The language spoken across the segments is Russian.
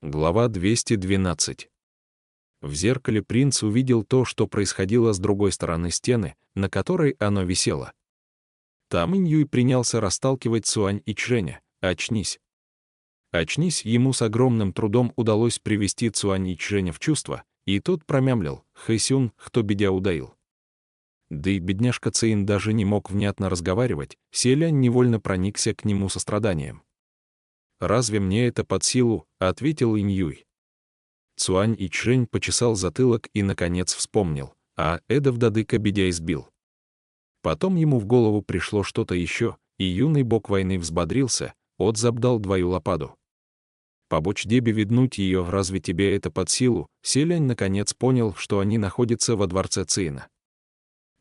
Глава 212. В зеркале принц увидел то, что происходило с другой стороны стены, на которой оно висело. Там Инь-Юй принялся расталкивать Цюань и Чжэня. «Очнись! Очнись!» Ему с огромным трудом удалось привести Цюань и Чжэня в чувство, и тот промямлил: «Хэсюн, кто бедя удаил?» Да и бедняжка Цин даже не мог внятно разговаривать, Селянь невольно проникся к нему состраданием. «Разве мне это под силу?» — ответил Инь-Юй. Цюань и Чжэнь почесал затылок и, наконец, вспомнил: Эда владыка бедя избил. Потом ему в голову пришло что-то еще, и юный бог войны взбодрился, отзабдал двою лопаду. «Побочь дебе виднуть ее, разве тебе это под силу?» Селянь наконец понял, что они находятся во дворце Цина.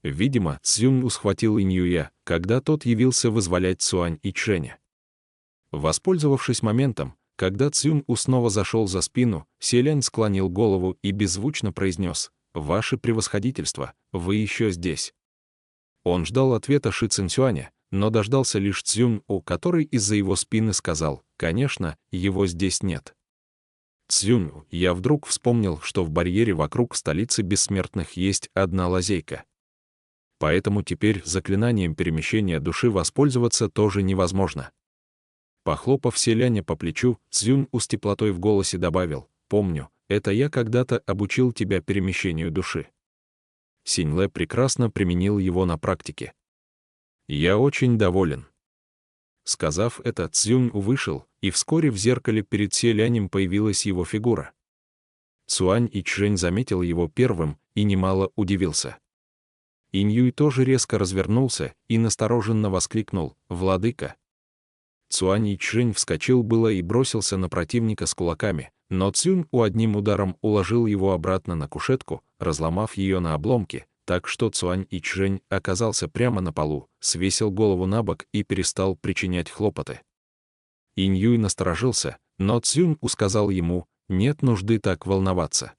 Видимо, Цзюнь усхватил Инь-Юя, когда тот явился вызволять Цюань и Чжэня. Воспользовавшись моментом, когда Цзюнь снова зашел за спину, Селянь склонил голову и беззвучно произнес: «Ваше превосходительство, вы еще здесь». Он ждал ответа Ши Цинцюаня, но дождался лишь Цзюнь-У, который из-за его спины сказал: «Конечно, его здесь нет». «Цзюнь-У, я вдруг вспомнил, что в барьере вокруг столицы бессмертных есть одна лазейка. Поэтому теперь заклинанием перемещения души воспользоваться тоже невозможно». Похлопав Селяня по плечу, Цзюнь-У с теплотой в голосе добавил: «Помню, это я когда-то обучил тебя перемещению души. Синь-Лэ прекрасно применил его на практике. Я очень доволен». Сказав это, Цзюнь-У вышел, и вскоре в зеркале перед Селянем появилась его фигура. Цюань и Чжэнь заметил его первым и немало удивился. Инь-Юй тоже резко развернулся и настороженно воскликнул: «Владыка!» Цюань и Чжэнь вскочил было и бросился на противника с кулаками, но Цзюнь-У одним ударом уложил его обратно на кушетку, разломав ее на обломки, так что Цюань и Чжэнь оказался прямо на полу, свесил голову на бок и перестал причинять хлопоты. Инь-Юй насторожился, но Цзюнь-У сказал ему: «Нет нужды так волноваться.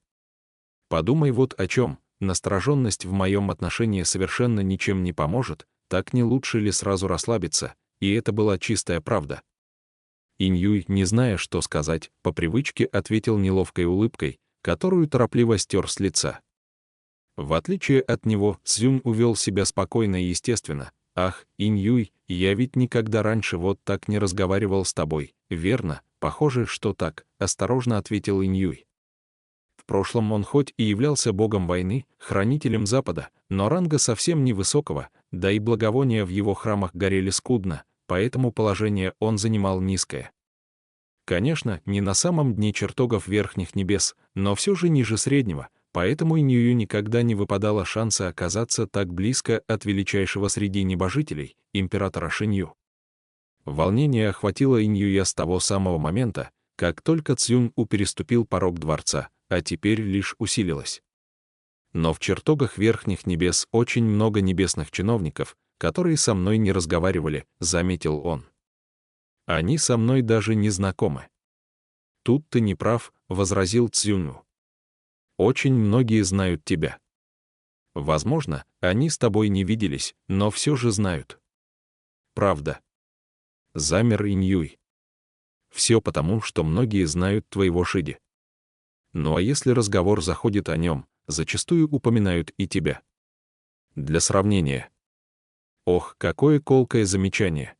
Подумай вот о чем, настороженность в моем отношении совершенно ничем не поможет, так не лучше ли сразу расслабиться?» И это была чистая правда. Инь-Юй, не зная, что сказать, по привычке ответил неловкой улыбкой, которую торопливо стер с лица. В отличие от него, Цзюнь увел себя спокойно и естественно. «Ах, Инь-Юй, я ведь никогда раньше вот так не разговаривал с тобой, верно? Похоже, что так», — осторожно ответил Инь-Юй. В прошлом он хоть и являлся богом войны, хранителем Запада, но ранга совсем невысокого, да и благовония в его храмах горели скудно, поэтому положение он занимал низкое. Конечно, не на самом дне чертогов верхних небес, но все же ниже среднего, поэтому Инь-Юю никогда не выпадало шанса оказаться так близко от величайшего среди небожителей, императора Шинью. Волнение охватило Инь-Юя с того самого момента, как только Цзюнь-У переступил порог дворца, а теперь лишь усилилось. Но в чертогах верхних небес очень много небесных чиновников, которые со мной не разговаривали, заметил он. Они со мной даже не знакомы. Тут ты не прав, возразил Цзюнь-У. Очень многие знают тебя. Возможно, они с тобой не виделись, но все же знают. Правда. Замер Инь-Юй. Все потому, что многие знают твоего Шиди. Ну а если разговор заходит о нем, зачастую упоминают и тебя. Для сравнения. Ох, какое колкое замечание.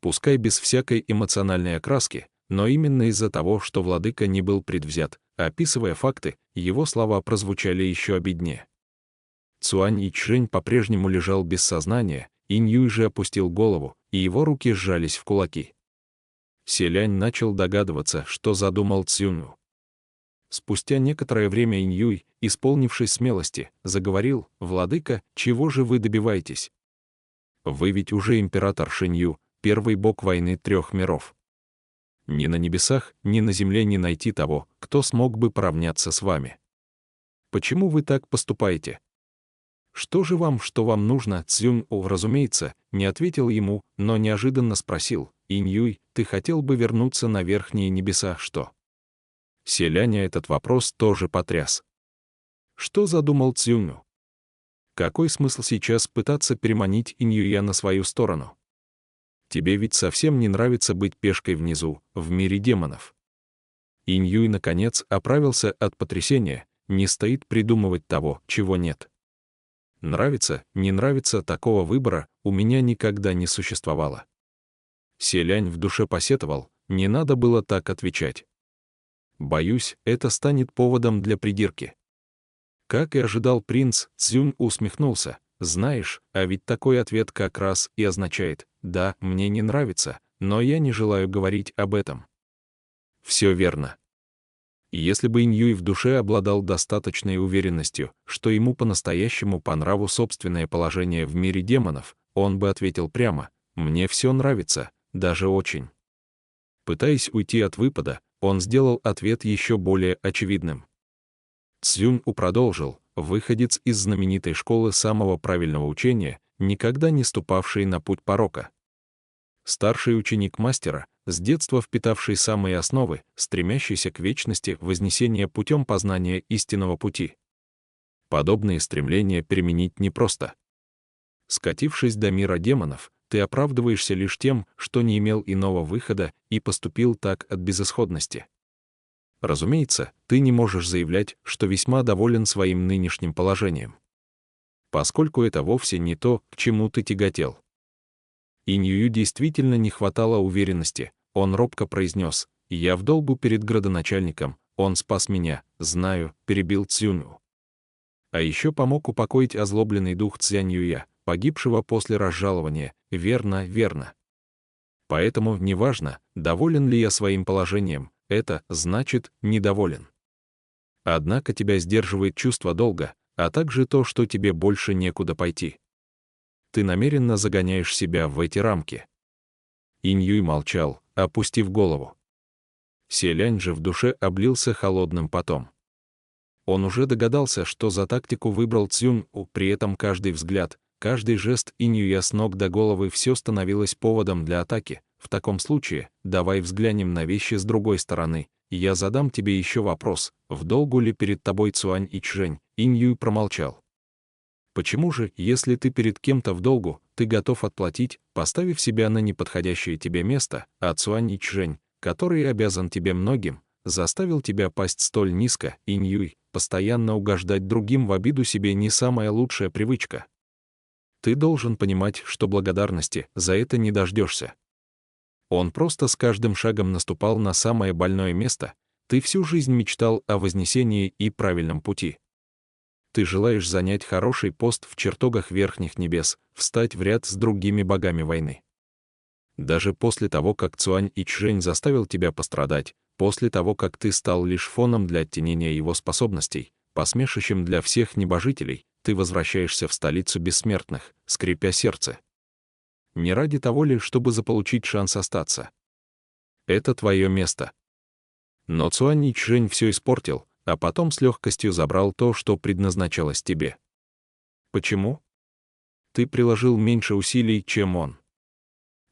Пускай без всякой эмоциональной окраски, но именно из-за того, что владыка не был предвзят, описывая факты, его слова прозвучали еще обиднее. Цюань и Чжэнь по-прежнему лежал без сознания, Инь-Юй же опустил голову, и его руки сжались в кулаки. Селянь начал догадываться, что задумал Цзюнь-У. Спустя некоторое время Инь-Юй, исполнившись смелости, заговорил: «Владыка, чего же вы добиваетесь? Вы ведь уже император Шинью, первый бог войны 3 миров. Ни на небесах, ни на земле не найти того, кто смог бы поравняться с вами. Почему вы так поступаете? Что же вам, что вам нужно?» Цзюнь-У, разумеется, не ответил ему, но неожиданно спросил: «Инь-Юй, ты хотел бы вернуться на верхние небеса, что?» Селяня этот вопрос тоже потряс. Что задумал Цзюнь-У? Какой смысл сейчас пытаться переманить Инь-Юя на свою сторону? Тебе ведь совсем не нравится быть пешкой внизу, в мире демонов. Иньюй, наконец, оправился от потрясения, не стоит придумывать того, чего нет. Нравится, не нравится, такого выбора у меня никогда не существовало. Селянь в душе посетовал, не надо было так отвечать. Боюсь, это станет поводом для придирки. Как и ожидал принц, Цзюнь усмехнулся. Знаешь, а ведь такой ответ как раз и означает: да, мне не нравится, но я не желаю говорить об этом. Все верно. Если бы Иньюй в душе обладал достаточной уверенностью, что ему по-настоящему по нраву собственное положение в мире демонов, он бы ответил прямо: «Мне все нравится, даже очень». Пытаясь уйти от выпада, он сделал ответ еще более очевидным. Цзюнь-У продолжил, выходец из знаменитой школы самого правильного учения, никогда не ступавший на путь порока. Старший ученик мастера, с детства впитавший самые основы, стремящийся к вечности вознесения путем познания истинного пути. Подобные стремления переменить непросто. Скатившись до мира демонов, ты оправдываешься лишь тем, что не имел иного выхода и поступил так от безысходности. Разумеется, ты не можешь заявлять, что весьма доволен своим нынешним положением, поскольку это вовсе не то, к чему ты тяготел. Иньюю действительно не хватало уверенности. Он робко произнес: «Я в долгу перед градоначальником, он спас меня, знаю», — перебил Цзюню. А еще помог упокоить озлобленный дух Цзяньюя, погибшего после разжалования. Верно, верно. Поэтому неважно, доволен ли я своим положением, это значит недоволен. Однако тебя сдерживает чувство долга, а также то, что тебе больше некуда пойти. Ты намеренно загоняешь себя в эти рамки. Иньюй молчал, опустив голову. Селянь же в душе облился холодным потом. Он уже догадался, что за тактику выбрал Цзюнь-У, при этом каждый взгляд, каждый жест Иньюя с ног до головы все становилось поводом для атаки. В таком случае, давай взглянем на вещи с другой стороны. Я задам тебе еще вопрос, в долгу ли перед тобой Цуань и Чжэнь? Иньюй промолчал. Почему же, если ты перед кем-то в долгу, ты готов отплатить, поставив себя на неподходящее тебе место, а Цуань и Чжэнь, который обязан тебе многим, заставил тебя пасть столь низко? Иньюй, постоянно угождать другим в обиду себе не самая лучшая привычка. Ты должен понимать, что благодарности за это не дождешься. Он просто с каждым шагом наступал на самое больное место. Ты всю жизнь мечтал о вознесении и правильном пути. Ты желаешь занять хороший пост в чертогах верхних небес, встать в ряд с другими богами войны. Даже после того, как Цуань и Чжэнь заставил тебя пострадать, после того, как ты стал лишь фоном для оттенения его способностей, посмешищем для всех небожителей, ты возвращаешься в столицу бессмертных, скрипя сердце. Не ради того ли, чтобы заполучить шанс остаться. Это твое место. Но Цуань и Чжэнь все испортил, а потом с легкостью забрал то, что предназначалось тебе. Почему? Ты приложил меньше усилий, чем он.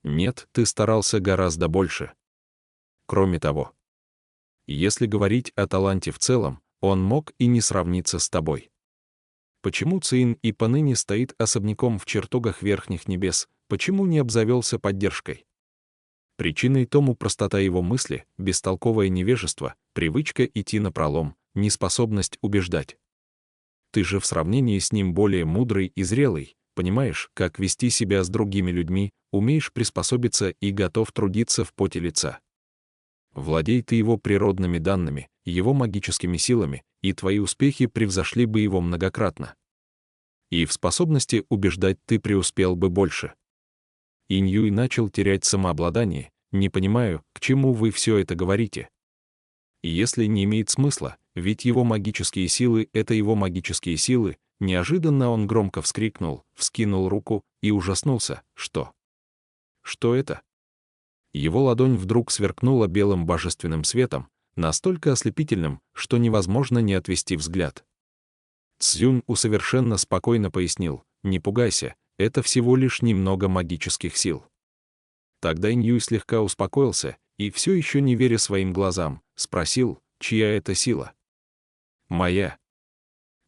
Нет, ты старался гораздо больше. Кроме того, если говорить о таланте в целом, он мог и не сравниться с тобой. Почему Цин и поныне стоит особняком в чертогах верхних небес, почему не обзавелся поддержкой? Причиной тому простота его мысли, бестолковое невежество, привычка идти напролом, неспособность убеждать. Ты же в сравнении с ним более мудрый и зрелый, понимаешь, как вести себя с другими людьми, умеешь приспособиться и готов трудиться в поте лица. Владей ты его природными данными, его магическими силами, и твои успехи превзошли бы его многократно. И в способности убеждать ты преуспел бы больше. Иньюй начал терять самообладание. Не понимаю, к чему вы все это говорите. И если не имеет смысла, ведь его магические силы — это его магические силы, неожиданно он громко вскрикнул, вскинул руку и ужаснулся. Что? Что это? Его ладонь вдруг сверкнула белым божественным светом, настолько ослепительным, что невозможно не отвести взгляд. Цзюнь-У совершенно спокойно пояснил: «Не пугайся, это всего лишь немного магических сил». Тогда Иньюй слегка успокоился и, все еще не веря своим глазам, спросил: «Чья это сила?» «Моя».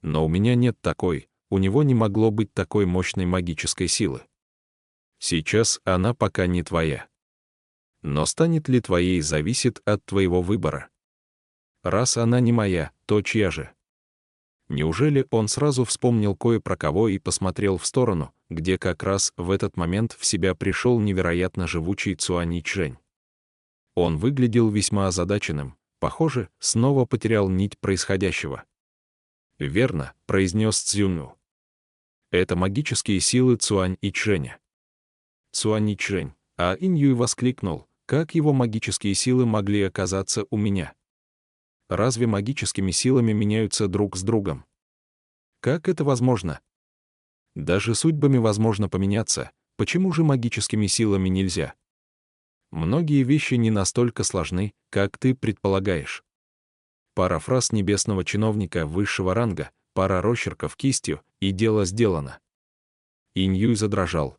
«Но у меня нет такой, у него не могло быть такой мощной магической силы. Сейчас она пока не твоя. Но станет ли твоей, зависит от твоего выбора. Раз она не моя, то чья же? Неужели он сразу вспомнил кое про кого и посмотрел в сторону, где как раз в этот момент в себя пришел невероятно живучий Цюань Ичжэнь? Он выглядел весьма озадаченным, похоже, снова потерял нить происходящего. «Верно», — произнес Цзюню. «Это магические силы Цюань Ичжэня». Цюань Ичжэнь, а Инь-Юй воскликнул, как его магические силы могли оказаться у меня? Разве магическими силами меняются друг с другом? Как это возможно? Даже судьбами возможно поменяться, почему же магическими силами нельзя? Многие вещи не настолько сложны, как ты предполагаешь. Пара фраз небесного чиновника высшего ранга, пара росчерков кистью, и дело сделано. Инь-Юй задрожал.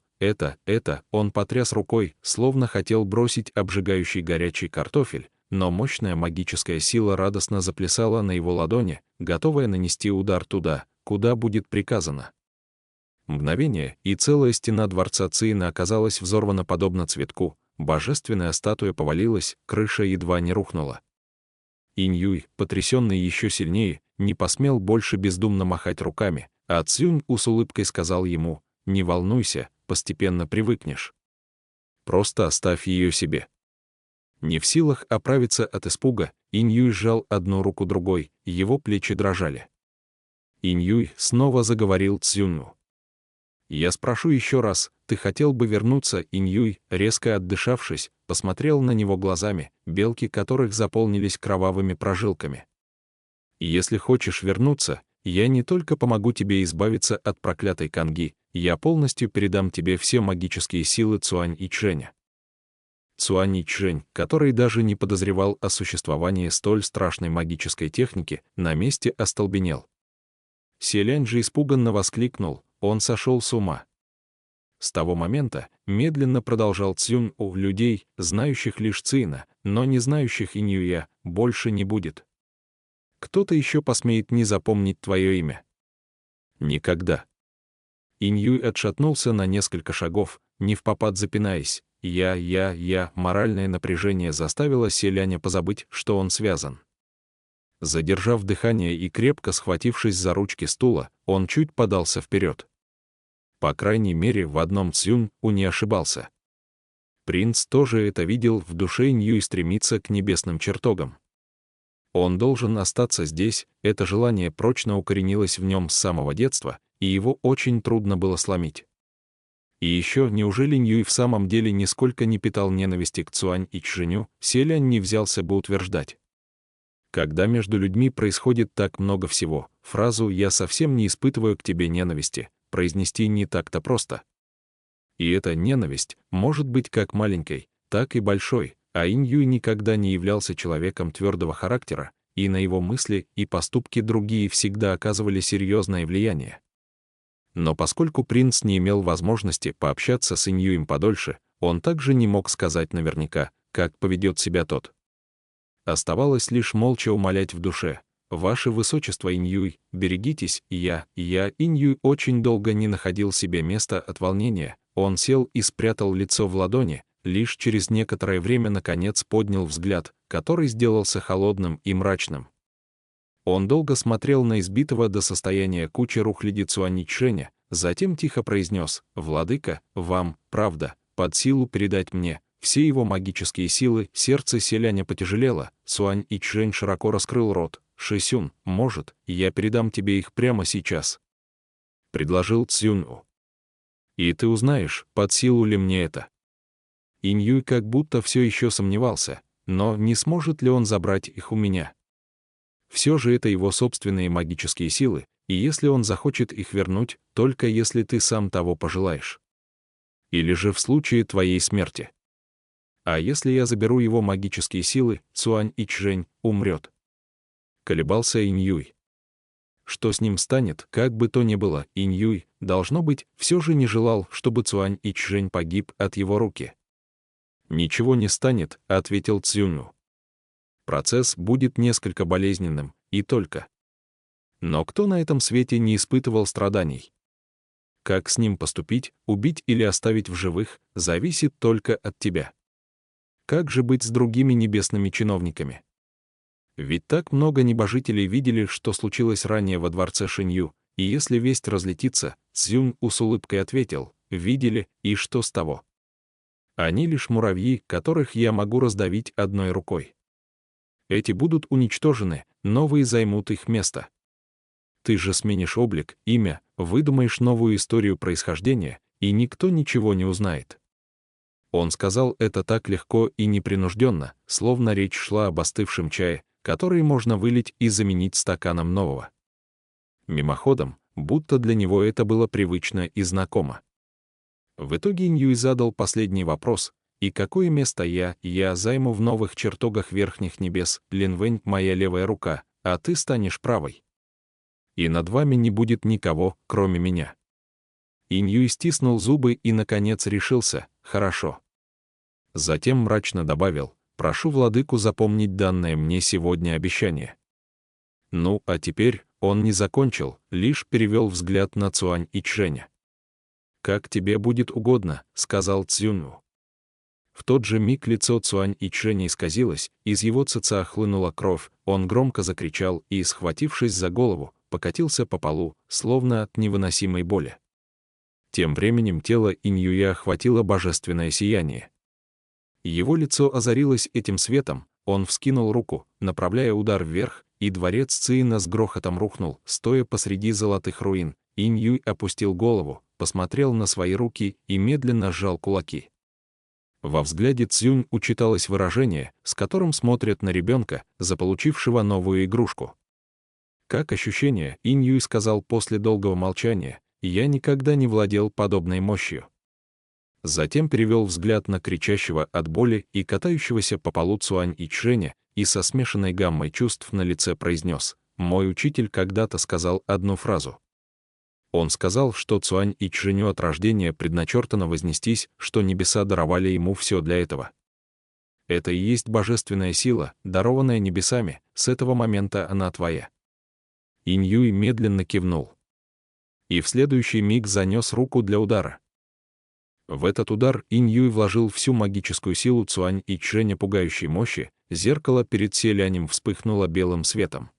Он потряс рукой, словно хотел бросить обжигающий горячий картофель, но мощная магическая сила радостно заплясала на его ладони, готовая нанести удар туда, куда будет приказано. Мгновение, и целая стена дворца Цина оказалась взорвана подобно цветку, божественная статуя повалилась, крыша едва не рухнула. Инь-Юй, потрясенный еще сильнее, не посмел больше бездумно махать руками, а Цзюнь-У с улыбкой сказал ему: «Не волнуйся, постепенно привыкнешь. Просто оставь ее себе». Не в силах оправиться от испуга, Инь-Юй сжал одну руку другой, его плечи дрожали. Инь-Юй снова заговорил Цзюню. «Я спрошу еще раз, ты хотел бы вернуться?» Инь-Юй, резко отдышавшись, посмотрел на него глазами, белки которых заполнились кровавыми прожилками. «Если хочешь вернуться, я не только помогу тебе избавиться от проклятой канги, я полностью передам тебе все магические силы Цюань Ичжэня». Цюань Ичжэнь, который даже не подозревал о существовании столь страшной магической техники, на месте остолбенел. Селянь же испуганно воскликнул: он сошел с ума. С того момента, медленно продолжал Цзюнь-У, людей, знающих лишь Цина, но не знающих Инь-Юя, больше не будет. Кто-то еще посмеет не запомнить твое имя? Никогда. Инь-Юй отшатнулся на несколько шагов, невпопад запинаясь. Моральное напряжение заставило селяня позабыть, что он связан. Задержав дыхание и крепко схватившись за ручки стула, он чуть подался вперед. По крайней мере, в одном Цзюнь-У не ошибался. Принц тоже это видел, в душе Инь-Юй стремится к небесным чертогам. Он должен остаться здесь, это желание прочно укоренилось в нем с самого детства, и его очень трудно было сломить. И еще, неужели Инь-Юй в самом деле нисколько не питал ненависти к Цюань Ичжэню, селянь не взялся бы утверждать. Когда между людьми происходит так много всего, фразу «я совсем не испытываю к тебе ненависти» произнести не так-то просто. И эта ненависть может быть как маленькой, так и большой, а Инь-Юй никогда не являлся человеком твердого характера, и на его мысли и поступки другие всегда оказывали серьезное влияние. Но поскольку принц не имел возможности пообщаться с Инь-Юем подольше, он также не мог сказать наверняка, как поведет себя тот. Оставалось лишь молча умолять в душе: «Ваше Высочество Инь-Юй, берегитесь». Инь-Юй очень долго не находил себе места от волнения, он сел и спрятал лицо в ладони, лишь через некоторое время наконец поднял взгляд, который сделался холодным и мрачным. Он долго смотрел на избитого до состояния кучи рухляди Цюань Ичжэня, затем тихо произнес: «Владыка, вам, правда, под силу передать мне все его магические силы». Сердце селяня потяжелело, Цюань Ичжэнь широко раскрыл рот. «Шисюн, может, я передам тебе их прямо сейчас?» — предложил Цзюнь-У. «И ты узнаешь, под силу ли мне это». Инь-Юй как будто все еще сомневался, но не сможет ли он забрать их у меня? Все же это его собственные магические силы, и если он захочет их вернуть, только если ты сам того пожелаешь. Или же в случае твоей смерти. А если я заберу его магические силы, Цюань Ичжэнь умрет. Колебался Инь-Юй. Что с ним станет, как бы то ни было, Инь-Юй, должно быть, все же не желал, чтобы Цюань Ичжэнь погиб от его руки. «Ничего не станет», — ответил Цзюню. «Процесс будет несколько болезненным, и только. Но кто на этом свете не испытывал страданий? Как с ним поступить, убить или оставить в живых, зависит только от тебя. Как же быть с другими небесными чиновниками? Ведь так много небожителей видели, что случилось ранее во дворце Шинью, и если весть разлетится, Цзюнь с улыбкой ответил: «Видели, и что с того? Они лишь муравьи, которых я могу раздавить одной рукой. Эти будут уничтожены, новые займут их место. Ты же сменишь облик, имя, выдумаешь новую историю происхождения, и никто ничего не узнает». Он сказал это так легко и непринужденно, словно речь шла об остывшем чае, который можно вылить и заменить стаканом нового. Мимоходом, будто для него это было привычно и знакомо. В итоге Иньюй задал последний вопрос: «И какое место я займу в новых чертогах верхних небес? Линвэнь — моя левая рука, а ты станешь правой. И над вами не будет никого, кроме меня». Иньюй стиснул зубы и, наконец, решился: «Хорошо». Затем мрачно добавил: «Прошу владыку запомнить данное мне сегодня обещание». Ну, а теперь он не закончил, лишь перевел взгляд на Цюань и Чжэня. «Как тебе будет угодно», — сказал Цзюню. В тот же миг лицо Цюань и Чжэня исказилось, из его цыца хлынула кровь, он громко закричал и, схватившись за голову, покатился по полу, словно от невыносимой боли. Тем временем тело Иньюя охватило божественное сияние. Его лицо озарилось этим светом, он вскинул руку, направляя удар вверх, и дворец Цина с грохотом рухнул, стоя посреди золотых руин. Иньюй опустил голову, посмотрел на свои руки и медленно сжал кулаки. Во взгляде Цзюнь учиталось выражение, с которым смотрят на ребенка, заполучившего новую игрушку. «Как ощущение?» — Иньюй сказал после долгого молчания. «Я никогда не владел подобной мощью». Затем перевел взгляд на кричащего от боли и катающегося по полу Цюань и Чжэня и со смешанной гаммой чувств на лице произнес: «Мой учитель когда-то сказал одну фразу. Он сказал, что Цюань и Чжэню от рождения предначертано вознестись, что небеса даровали ему все для этого. Это и есть божественная сила, дарованная небесами, с этого момента она твоя». Иньюй медленно кивнул. И в следующий миг занес руку для удара. В этот удар Иньюй вложил всю магическую силу Цюань и Чжэня пугающей мощи, зеркало перед селянем вспыхнуло белым светом.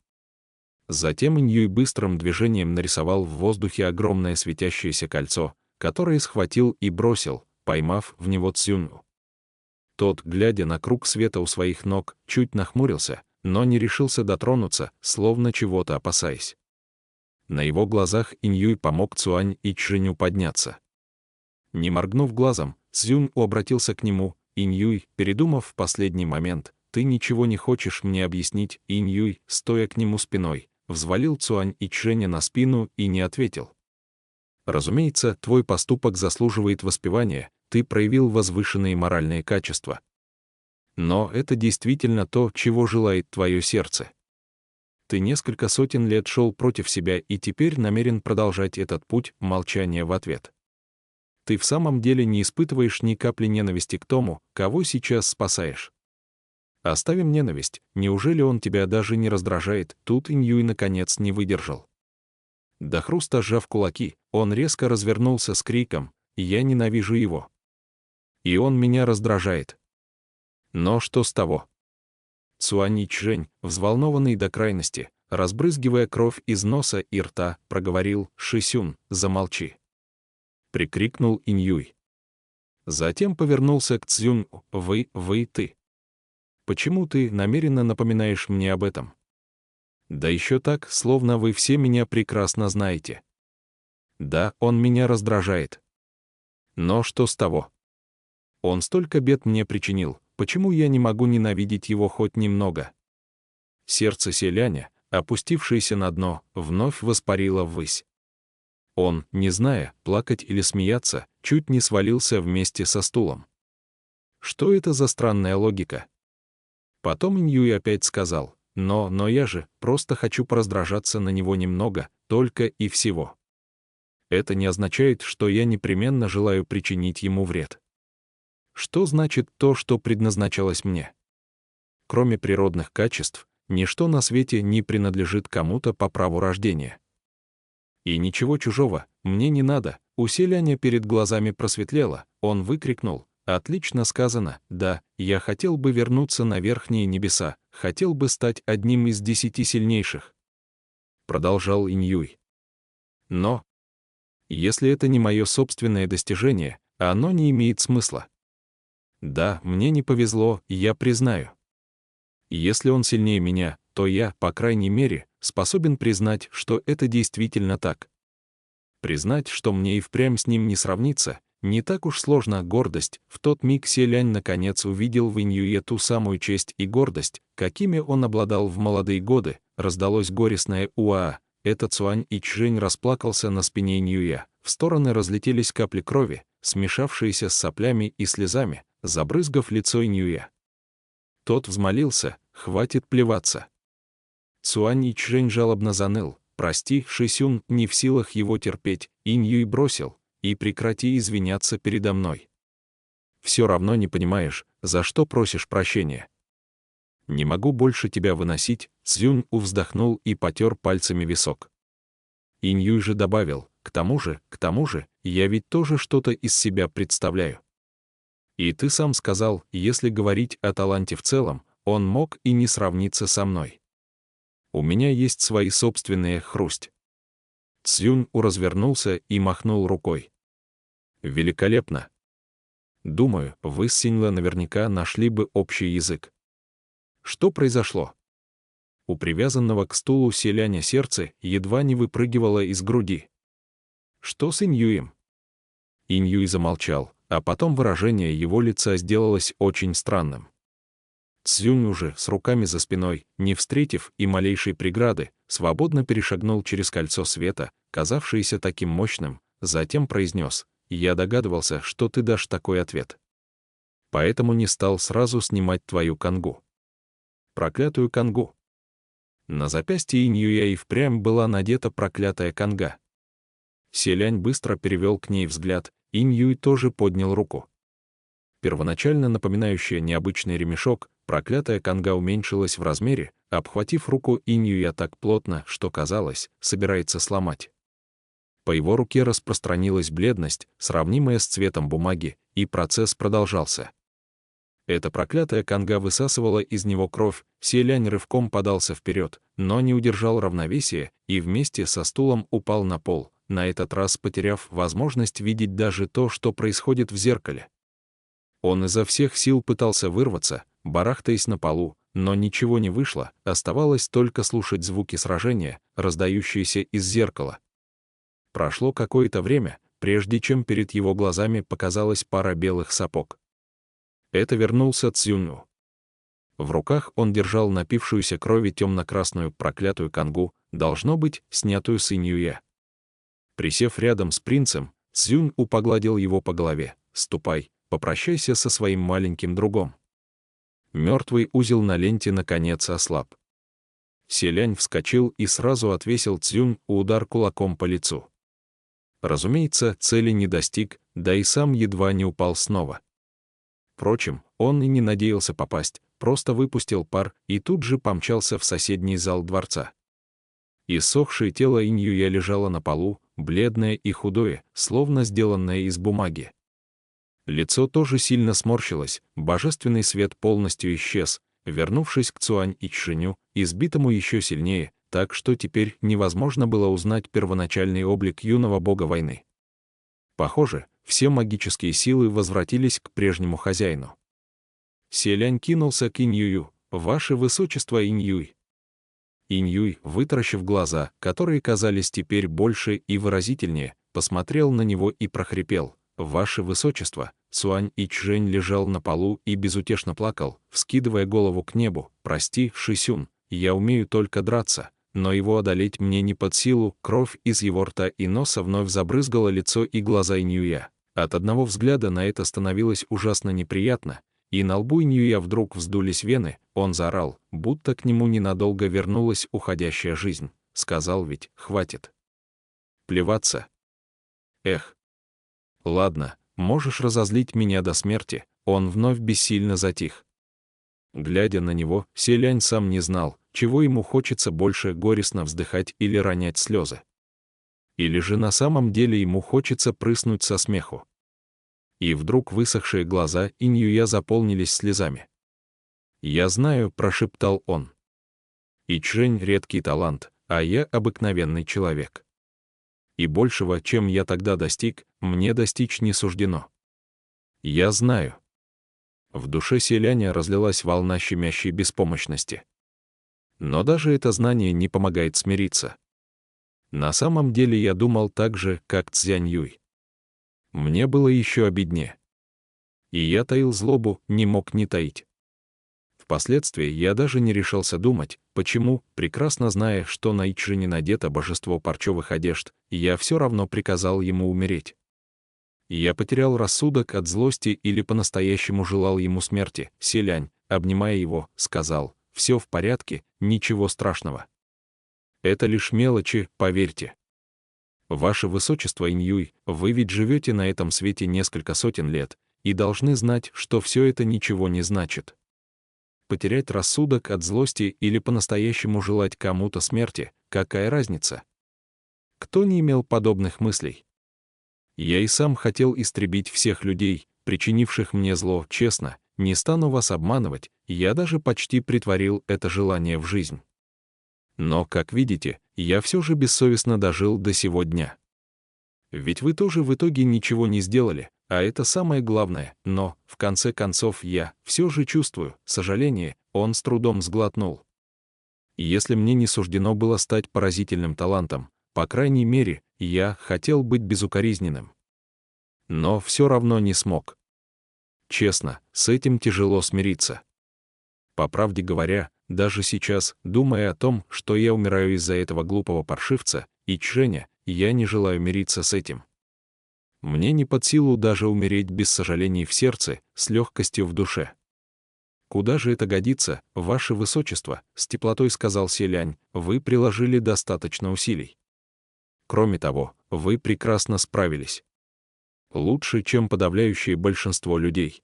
Затем Иньюй быстрым движением нарисовал в воздухе огромное светящееся кольцо, которое схватил и бросил, поймав в него Цзюню. Тот, глядя на круг света у своих ног, чуть нахмурился, но не решился дотронуться, словно чего-то опасаясь. На его глазах Иньюй помог Цюань и Чжэню подняться. Не моргнув глазом, Цзюнь обратился к нему: «Иньюй, передумав в последний момент, ты ничего не хочешь мне объяснить?» Иньюй, стоя к нему спиной, взвалил Цюань и Чжэня на спину и не ответил. «Разумеется, твой поступок заслуживает воспевания, ты проявил возвышенные моральные качества. Но это действительно то, чего желает твое сердце. Ты несколько сотен лет шел против себя и теперь намерен продолжать этот путь». Молчание в ответ. «Ты в самом деле не испытываешь ни капли ненависти к тому, кого сейчас спасаешь. Оставим ненависть, неужели он тебя даже не раздражает?» Тут Иньюй наконец не выдержал. До хруста сжав кулаки, он резко развернулся с криком: «Я ненавижу его. И он меня раздражает. Но что с того?» Цюань и Чжэнь, взволнованный до крайности, разбрызгивая кровь из носа и рта, проговорил: «Шисюн, замолчи!» Прикрикнул Иньюй. Затем повернулся к Цзюнь: ты. Почему ты намеренно напоминаешь мне об этом? Да еще так, словно вы все меня прекрасно знаете». «Да, он меня раздражает. Но что с того? Он столько бед мне причинил, почему я не могу ненавидеть его хоть немного?» Сердце селяня, опустившееся на дно, вновь воспарило ввысь. Он, не зная, плакать или смеяться, чуть не свалился вместе со стулом. Что это за странная логика? Потом Иньюй опять сказал: но я же просто хочу пораздражаться на него немного, только и всего. Это не означает, что я непременно желаю причинить ему вред. Что значит то, что предназначалось мне? Кроме природных качеств, ничто на свете не принадлежит кому-то по праву рождения. И ничего чужого мне не надо». У селяня перед глазами просветлело, он выкрикнул: Отлично сказано, да, я хотел бы вернуться на верхние небеса, хотел бы стать одним из 10 сильнейших. Продолжал Иньюй. Но, если это не мое собственное достижение, оно не имеет смысла. Да, мне не повезло, я признаю. Если он сильнее меня, то я, по крайней мере, способен признать, что это действительно так. Признать, что мне и впрямь с ним не сравнится, не так уж сложно. Гордость. В тот миг Селянь наконец увидел в Иньюе ту самую честь и гордость, какими он обладал в молодые годы. Раздалось горестное «Уаа». Этот Цуань Ичжэнь расплакался на спине Иньюя. В стороны разлетелись капли крови, смешавшиеся с соплями и слезами, забрызгав лицо Иньюя. Тот взмолился: «Хватит плеваться». Цуань Ичжэнь жалобно заныл: «Прости, Шисюн, не в силах его терпеть». Иньюй бросил: «И прекрати извиняться передо мной. Все равно не понимаешь, за что просишь прощения». «Не могу больше тебя выносить», — Цзюнь вздохнул и потер пальцами висок. Иньюй же добавил: к тому же, я ведь тоже что-то из себя представляю. И ты сам сказал, если говорить о таланте в целом, он мог и не сравниться со мной. У меня есть свои собственные хрусть». Цзюнь развернулся и махнул рукой. «Великолепно. Думаю, вы с Синьле наверняка нашли бы общий язык». Что произошло? У привязанного к стулу селяня сердце едва не выпрыгивало из груди. Что с Иньюем? Иньюй замолчал, а потом выражение его лица сделалось очень странным. Цзюнь уже с руками за спиной, не встретив и малейшей преграды, свободно перешагнул через кольцо света, казавшееся таким мощным, затем произнес: «Я догадывался, что ты дашь такой ответ. Поэтому не стал сразу снимать твою кангу». Проклятую кангу. На запястье Иньюя и впрямь была надета проклятая канга. Селянь быстро перевел к ней взгляд, Иньюй тоже поднял руку. Первоначально напоминающая необычный ремешок, проклятая канга уменьшилась в размере, обхватив руку Иньюя так плотно, что казалось, собирается сломать. По его руке распространилась бледность, сравнимая с цветом бумаги, и процесс продолжался. Эта проклятая канга высасывала из него кровь. Селянь рывком подался вперед, но не удержал равновесия и вместе со стулом упал на пол, на этот раз потеряв возможность видеть даже то, что происходит в зеркале. Он изо всех сил пытался вырваться, барахтаясь на полу, но ничего не вышло, оставалось только слушать звуки сражения, раздающиеся из зеркала. Прошло какое-то время, прежде чем перед его глазами показалась пара белых сапог. Это вернулся Цзюню. В руках он держал напившуюся крови темно-красную проклятую кангу, должно быть, снятую с Иньюя. Присев рядом с принцем, Цзюнь погладил его по голове: «Ступай, попрощайся со своим маленьким другом». Мертвый узел на ленте наконец ослаб. Селянь вскочил и сразу отвесил Цзюнь удар кулаком по лицу. Разумеется, цели не достиг, да и сам едва не упал снова. Впрочем, он и не надеялся попасть, просто выпустил пар и тут же помчался в соседний зал дворца. Иссохшее тело Иньюя лежало на полу, бледное и худое, словно сделанное из бумаги. Лицо тоже сильно сморщилось, божественный свет полностью исчез, вернувшись к Цуань Ичжэню, избитому еще сильнее, так что теперь невозможно было узнать первоначальный облик юного бога войны. Похоже, все магические силы возвратились к прежнему хозяину. Селянь кинулся к Иньюю: «Ваше высочество, Иньюй!» Иньюй, вытаращив глаза, которые казались теперь больше и выразительнее, посмотрел на него и прохрипел: «Ваше высочество!» Цуань Ичжэнь лежал на полу и безутешно плакал, вскидывая голову к небу: «Прости, Шисюн, я умею только драться, но его одолеть мне не под силу». Кровь из его рта и носа вновь забрызгала лицо и глаза Иньюя. От одного взгляда на это становилось ужасно неприятно, и на лбу Иньюя вдруг вздулись вены. Он заорал, будто к нему ненадолго вернулась уходящая жизнь. Сказал ведь: «Хватит плеваться». Эх. Ладно, можешь разозлить меня до смерти. Он вновь бессильно затих. Глядя на него, Селянь сам не знал, чего ему хочется больше: горестно вздыхать или ронять слезы. Или же на самом деле ему хочется прыснуть со смеху. И вдруг высохшие глаза Иньюя заполнились слезами. «Я знаю», — прошептал он. «Ичжэнь — редкий талант, а я обыкновенный человек. И большего, чем я тогда достиг, мне достичь не суждено. Я знаю». В душе селяня разлилась волна щемящей беспомощности. Но даже это знание не помогает смириться. На самом деле я думал так же, как Цзянь-Юй. Мне было еще обиднее. И я таил злобу, не мог не таить. Впоследствии я даже не решался думать, почему, прекрасно зная, что на Ичжэне надето божество парчевых одежд, я все равно приказал ему умереть. Я потерял рассудок от злости или по-настоящему желал ему смерти. Селянь, обнимая его, сказал: «Все в порядке, ничего страшного. Это лишь мелочи, поверьте. Ваше Высочество Иньюй, вы ведь живете на этом свете несколько сотен лет и должны знать, что все это ничего не значит. Потерять рассудок от злости или по-настоящему желать кому-то смерти, какая разница? Кто не имел подобных мыслей? Я и сам хотел истребить всех людей, причинивших мне зло, честно, не стану вас обманывать, я даже почти претворил это желание в жизнь. Но, как видите, я все же бессовестно дожил до сего дня. Ведь вы тоже в итоге ничего не сделали, а это самое главное, но, в конце концов, я все же чувствую сожаление», — он с трудом сглотнул. «Если мне не суждено было стать поразительным талантом, по крайней мере, я хотел быть безукоризненным. Но все равно не смог. Честно, с этим тяжело смириться. По правде говоря, даже сейчас, думая о том, что я умираю из-за этого глупого паршивца, Ичжэня, я не желаю мириться с этим. Мне не под силу даже умереть без сожалений в сердце, с легкостью в душе». «Куда же это годится, Ваше Высочество?» — с теплотой сказал селянь, «вы приложили достаточно усилий. Кроме того, вы прекрасно справились. Лучше, чем подавляющее большинство людей».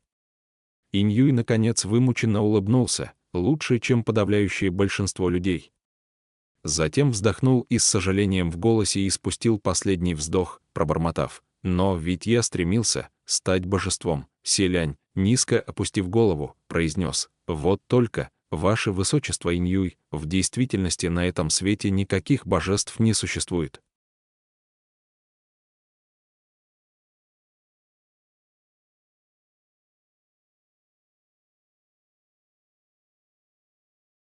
Иньюй, наконец, вымученно улыбнулся. «Лучше, чем подавляющее большинство людей». Затем вздохнул и с сожалением в голосе испустил последний вздох, пробормотав: «Но ведь я стремился стать божеством». Селянь, низко опустив голову, произнес: «Вот только, Ваше Высочество Иньюй, в действительности на этом свете никаких божеств не существует.